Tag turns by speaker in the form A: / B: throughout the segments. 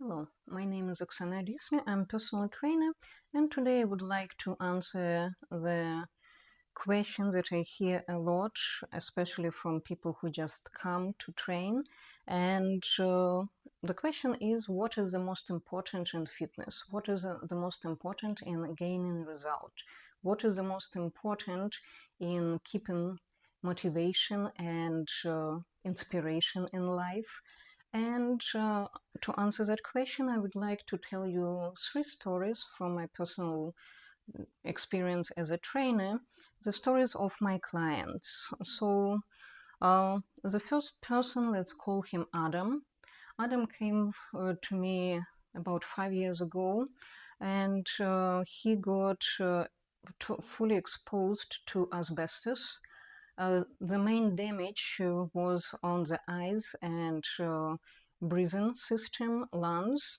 A: Hello, my name is Oksana Disney. I'm a personal trainer, and today I would like to answer the question that I hear a lot, especially from people who just come to train. And the question is, what is the most important in fitness? What is the most important in gaining result? What is the most important in keeping motivation and inspiration in life? And to answer that question, I would like to tell you 3 stories from my personal experience as a trainer, the stories of my clients. So, the first person, let's call him Adam. Adam came to me about 5 years ago, and he got fully exposed to asbestos. The main damage was on the eyes and breathing system, lungs,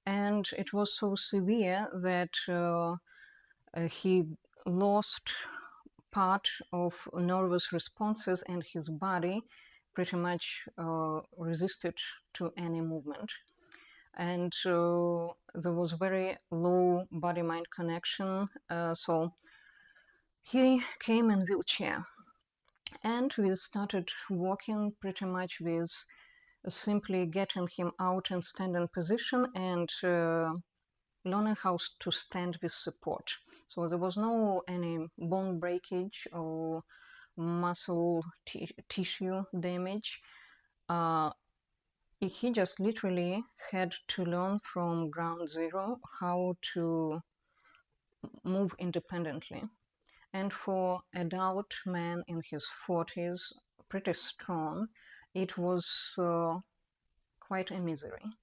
A: and it was so severe that he lost part of nervous responses, and his body pretty much resisted to any movement. And there was very low body-mind connection, so he came in wheelchair. And we started working pretty much with simply getting him out in standing position and learning how to stand with support. So there was no any bone breakage or muscle tissue damage. He just literally had to learn from ground zero how to move independently. And for adult man in his 40s, pretty strong, it was quite a misery.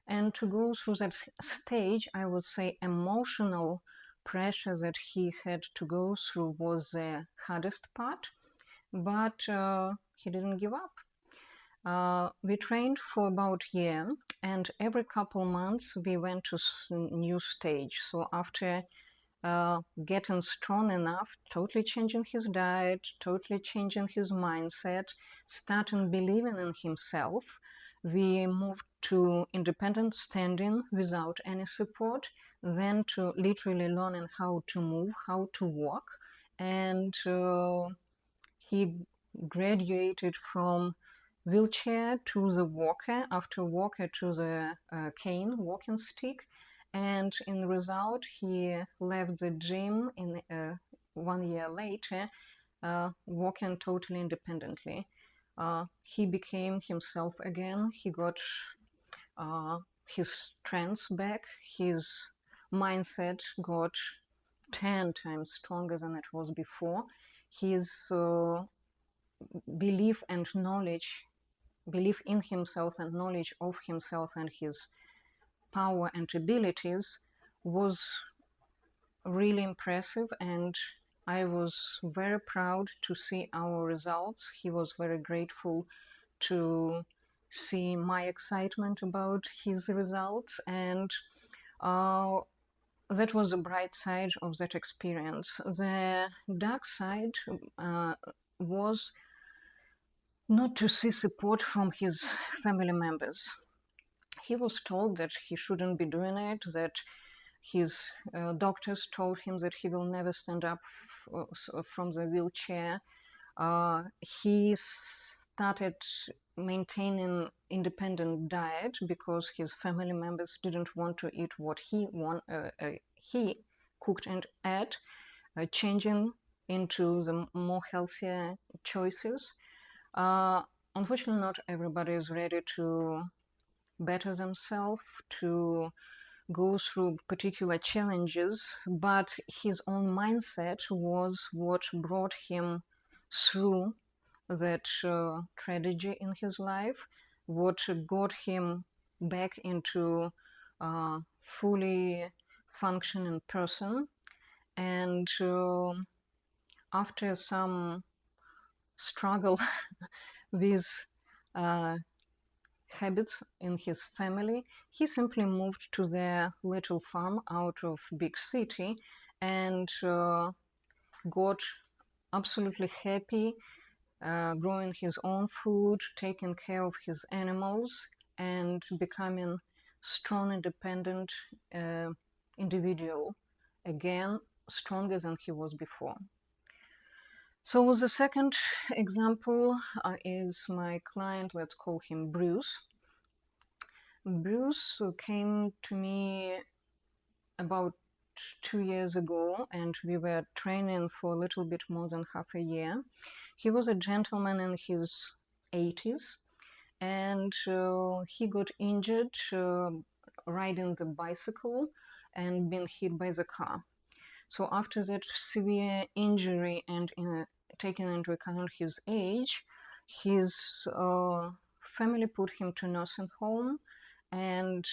A: And to go through that stage, I would say emotional pressure that he had to go through was the hardest part, but he didn't give up. We trained for about a year, and every couple months we went to new stage. So after getting strong enough, totally changing his diet, totally changing his mindset, starting believing in himself, we moved to independent standing without any support, then to literally learning how to move, how to walk, and he graduated from wheelchair to the walker, after walker to the cane, walking stick, and in result he left the gym in 1 year later, walking totally independently. He became himself again. He got his strength back. His mindset got 10 times stronger than it was before. His belief and knowledge, belief in himself and knowledge of himself and his power and abilities was really impressive, and I was very proud to see our results. He was very grateful to see my excitement about his results, and that was the bright side of that experience. The dark side was not to see support from his family members. He was told that he shouldn't be doing it, that his doctors told him that he will never stand up from the wheelchair. He started maintaining independent diet because his family members didn't want to eat what he cooked and ate, changing into the more healthier choices. Unfortunately, not everybody is ready to better themselves, to go through particular challenges, but his own mindset was what brought him through that tragedy in his life, what got him back into fully functioning person. And after some struggle with habits in his family, he simply moved to their little farm out of big city and got absolutely happy, growing his own food, taking care of his animals, and becoming strong, independent individual, again, stronger than he was before. So the second example is my client, let's call him Bruce. Bruce came to me about 2 years ago, and we were training for a little bit more than half a year. He was a gentleman in his 80s, and he got injured riding the bicycle and been hit by the car. So after that severe injury and taking into account his age, his family put him to nursing home, and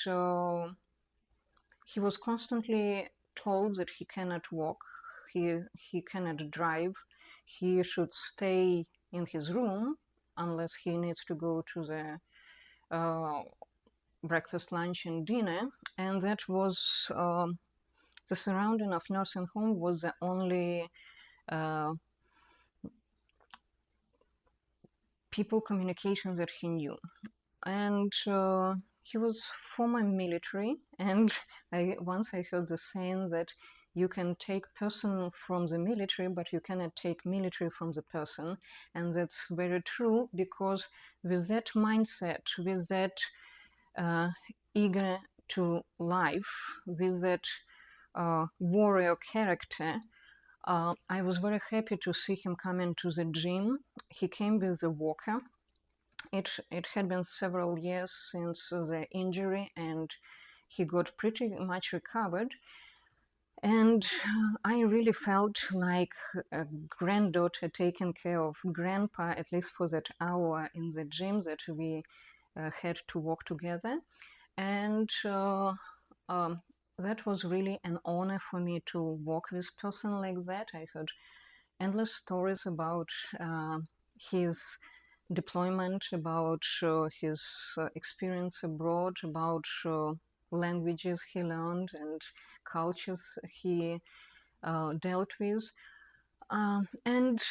A: he was constantly told that he cannot walk, he cannot drive, he should stay in his room unless he needs to go to the breakfast, lunch, and dinner. And that was the surrounding of nursing home was the only people communications that he knew. And he was former military, and once I heard the saying that you can take person from the military, but you cannot take military from the person. And that's very true, because with that mindset, with that eager to life, with that warrior character, I was very happy to see him come into the gym. He came with a walker. It had been several years since the injury, and he got pretty much recovered. And I really felt like a granddaughter taking care of grandpa, at least for that hour in the gym that we had to walk together. And that was really an honor for me to walk with a person like that. I heard endless stories about his deployment, about his experience abroad, about languages he learned and cultures he dealt with. And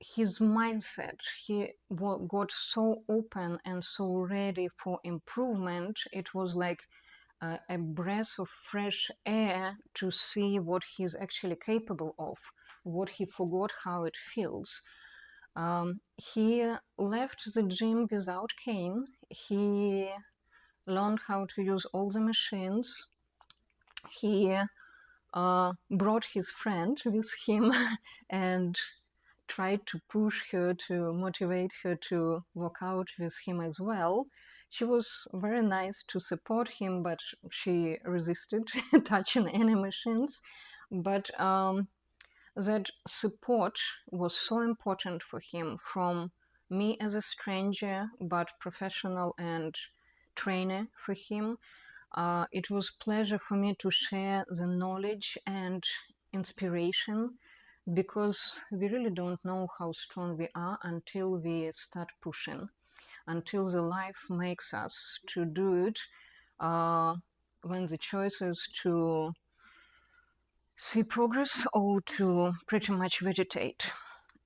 A: his mindset, he got so open and so ready for improvement. It was like a breath of fresh air to see what he's actually capable of, what he forgot how it feels. He left the gym without cane. He learned how to use all the machines. He brought his friend with him and tried to push her, to motivate her to work out with him as well. She was very nice to support him, but she resisted touching any machines. But that support was so important for him, from me as a stranger, but professional and trainer for him. It was pleasure for me to share the knowledge and inspiration, because we really don't know how strong we are until we start pushing, until the life makes us to do it, when the choice is to see progress or to pretty much vegetate.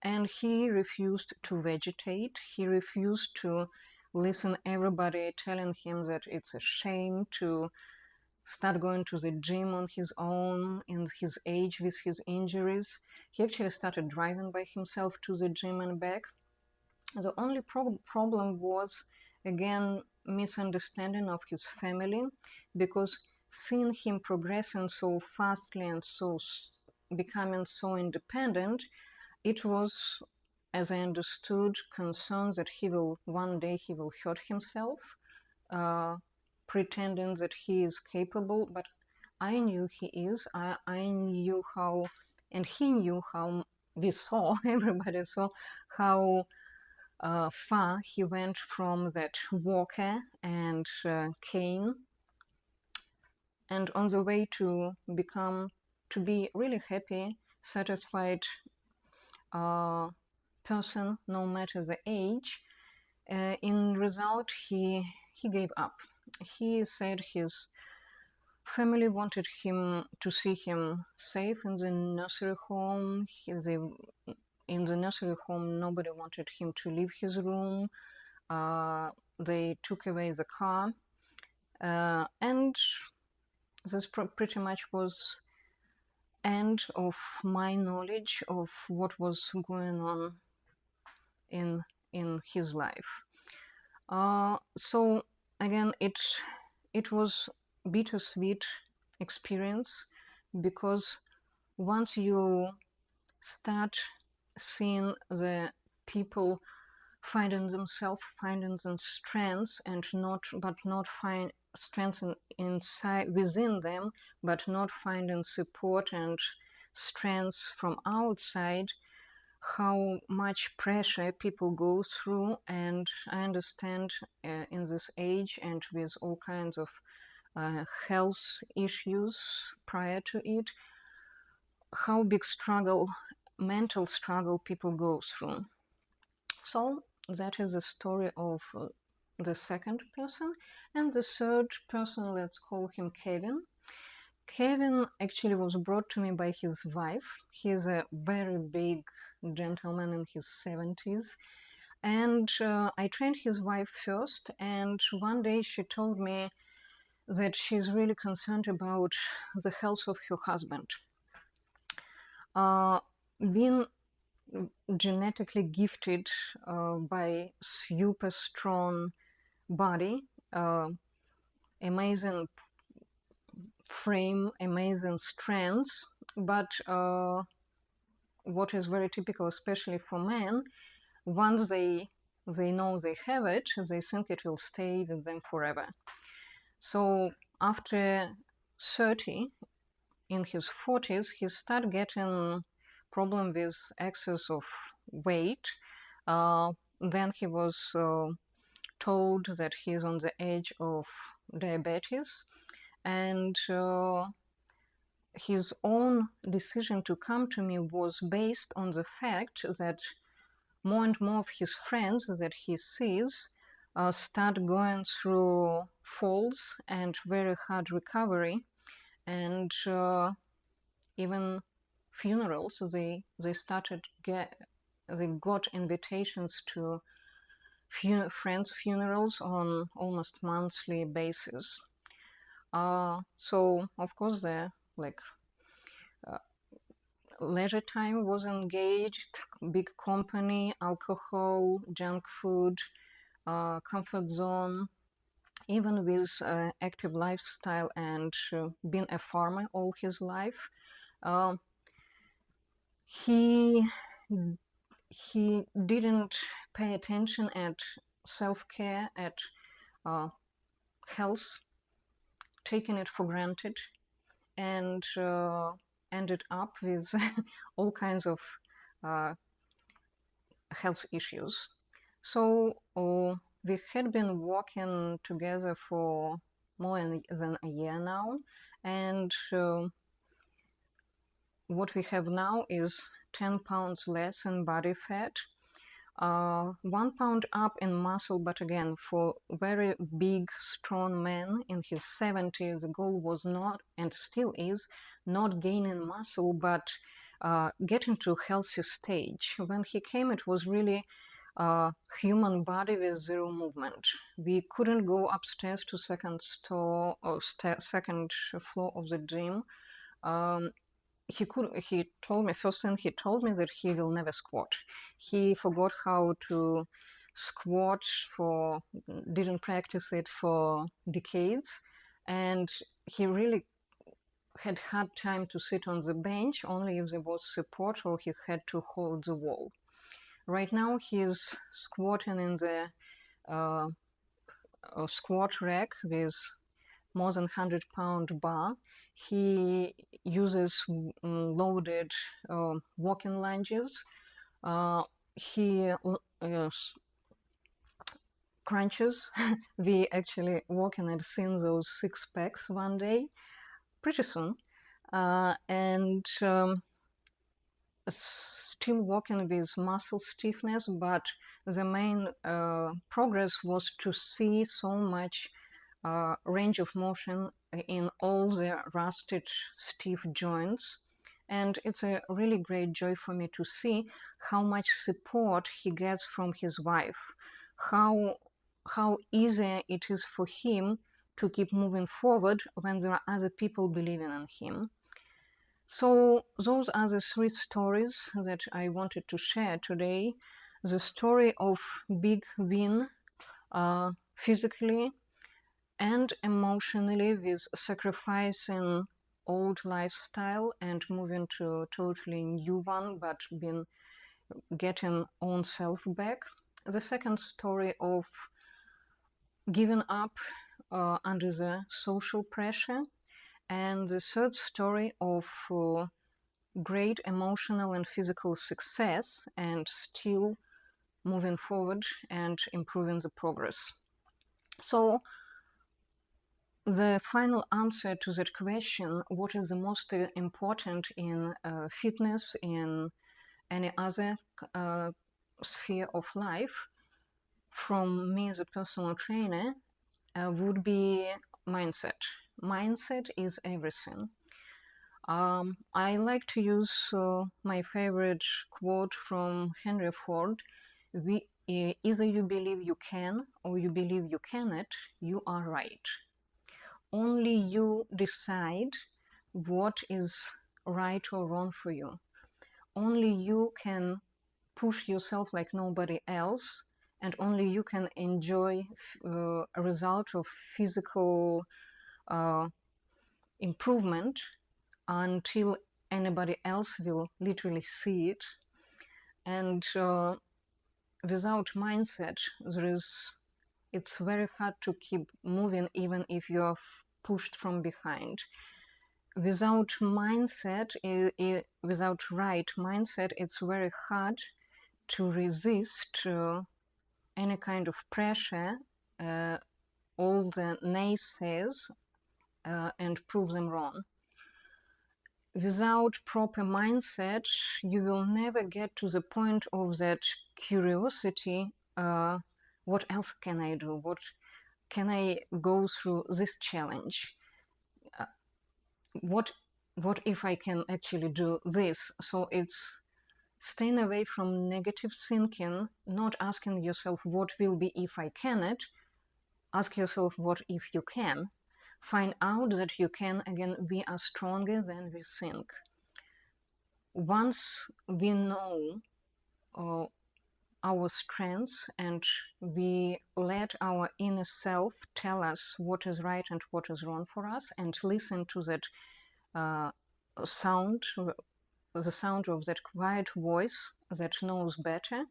A: And he refused to vegetate. He refused to listen everybody telling him that it's a shame to start going to the gym on his own in his age with his injuries. He actually started driving by himself to the gym and back. The only problem was, again, misunderstanding of his family, because seeing him progressing so fastly and so becoming so independent, it was, as I understood, concerns that one day he will hurt himself, pretending that he is capable. But I knew he is. I knew how, and he knew how. We saw, everybody saw how far he went from that walker and cane, and on the way to be really happy, satisfied person, no matter the age. In result, he gave up. He said his family wanted him to see him safe in the nursery home. In the nursery home, nobody wanted him to leave his room. They took away the car. And this pretty much was end of my knowledge of what was going on in his life. So again, it was bittersweet experience, because once you start seeing the people finding themselves, finding their strengths, and not find strengths inside within them, but not finding support and strengths from outside, how much pressure people go through. And I understand in this age, and with all kinds of health issues prior to it, how big struggle, mental struggle people go through. So that is the story of the second person. And the third person, let's call him Kevin. Kevin actually was brought to me by his wife. He's a very big gentleman in his 70s. And I trained his wife first. And one day she told me that she's really concerned about the health of her husband. Being genetically gifted by super strong body, amazing frame, amazing strengths, but what is very typical, especially for men, once they know they have it, they think it will stay with them forever. So after 30, in his 40s, he started getting problem with excess of weight. Then he was told that he's on the edge of diabetes, and his own decision to come to me was based on the fact that more and more of his friends that he sees start going through falls and very hard recovery, and even funerals. They got invitations to friends' funerals on almost monthly basis. So of course the leisure time was engaged, big company, alcohol, junk food, comfort zone, even with active lifestyle and being a farmer all his life. He didn't pay attention at self-care, at health, taking it for granted, and ended up with all kinds of health issues. So we had been working together for more than a year now, and what we have now is 10 pounds less in body fat, 1 pound up in muscle, but again, for very big, strong man in his 70s, the goal was not, and still is, not gaining muscle, but getting to a healthy stage. When he came, it was really human body with zero movement. We couldn't go upstairs to second floor of the gym. He told me, first thing he told me, that he will never squat. He forgot how to squat, didn't practice it for decades, and he really had hard time to sit on the bench only if there was support or he had to hold the wall. Right now he's squatting in the squat rack with more than 100-pound bar. He uses loaded walking lunges. He crunches. We actually walking and seeing those 6 packs one day, pretty soon. And still walking with muscle stiffness, but the main progress was to see so much range of motion in all the rusted, stiff joints. And it's a really great joy for me to see how much support he gets from his wife, how easy it is for him to keep moving forward when there are other people believing in him. So those are the three stories that I wanted to share today. The story of big win physically and emotionally, with sacrificing old lifestyle and moving to a totally new one, but getting own self back. The second story of giving up under the social pressure. And the third story of great emotional and physical success and still moving forward and improving the progress. So the final answer to that question, what is the most important in fitness, in any other sphere of life, from me as a personal trainer, would be mindset. Mindset is everything. I like to use my favorite quote from Henry Ford. Either you believe you can or you believe you cannot, you are right. Only you decide what is right or wrong for you. Only you can push yourself like nobody else, and only you can enjoy a result of physical improvement until anybody else will literally see it. And without mindset, it's very hard to keep moving even if you are pushed from behind. Without mindset, without right mindset, it's very hard to resist any kind of pressure, all the naysayers, and prove them wrong. Without proper mindset, you will never get to the point of that curiosity. What else can I do? What can I go through this challenge? What if I can actually do this? So it's staying away from negative thinking, not asking yourself what will be if I cannot. Ask yourself what if you can. Find out that you can. Again, we are stronger than we think. Once we know our strengths and we let our inner self tell us what is right and what is wrong for us, and listen to that sound, the sound of that quiet voice that knows better,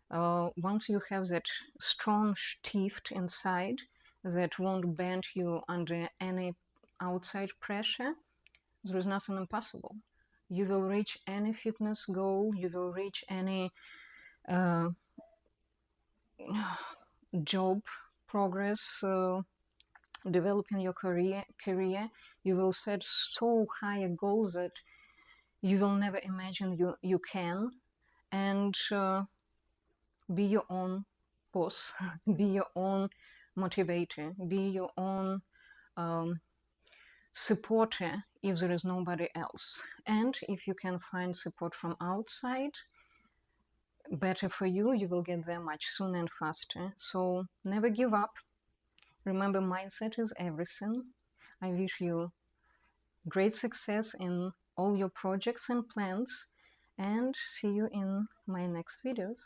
A: once you have that strong stift inside that won't bend you under any outside pressure, there is nothing impossible. You will reach any fitness goal, you will reach any job progress, developing your career. You will set so high a goal that you will never imagine you can, and be your own boss, be your own motivator, be your own supporter if there is nobody else. And if you can find support from outside, better for you, you will get there much sooner and faster. So never give up. Remember, mindset is everything. I wish you great success in all your projects and plans, and see you in my next videos.